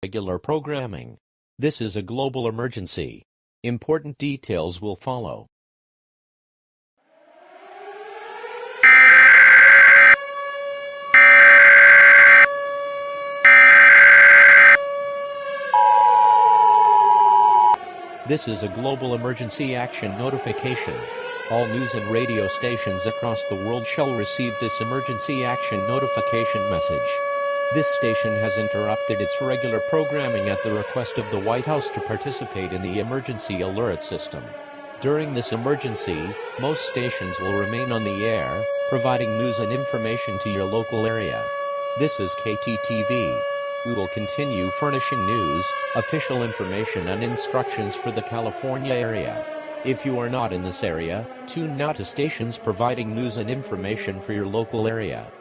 regular programming. This is a global emergency. Important details will follow. This is a global emergency action notification. All news and radio stations across the world shall receive this emergency action notification message. This station has interrupted its regular programming at the request of the White House to participate in the emergency alert system. During this emergency, most stations will remain on the air, providing news and information to your local area. This is KTTV. We will continue furnishing news, official information and instructions for the California area. If you are not in this area, tune now to stations providing news and information for your local area.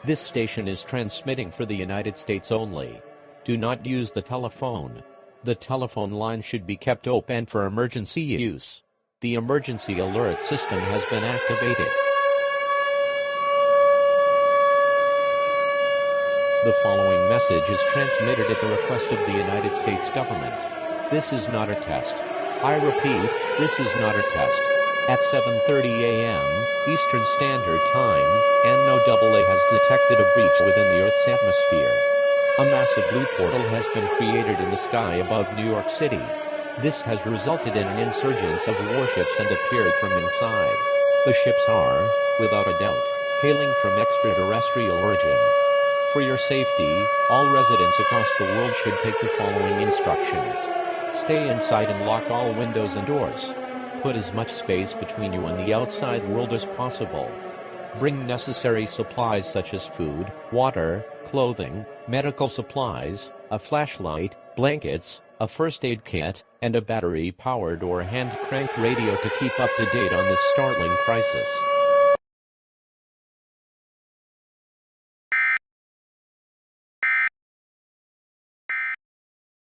This station is transmitting for the United States only. Do not use the telephone. The telephone line should be kept open for emergency use. The emergency alert system has been activated. The following message is transmitted at the request of the United States government. This is not a test. I repeat, this is not a test. At 7:30 a.m. Eastern Standard Time, NOAA has detected a breach within the Earth's atmosphere. A massive blue portal has been created in the sky above New York City. This has resulted in an insurgence of warships and appeared from inside. The ships are, without a doubt, hailing from extraterrestrial origin. For your safety, all residents across the world should take the following instructions. Stay inside and lock all windows and doors. Put as much space between you and the outside world as possible. Bring necessary supplies such as food, water, clothing, medical supplies, a flashlight, blankets, a first aid kit, and a battery-powered or hand-cranked radio to keep up to date on this startling crisis.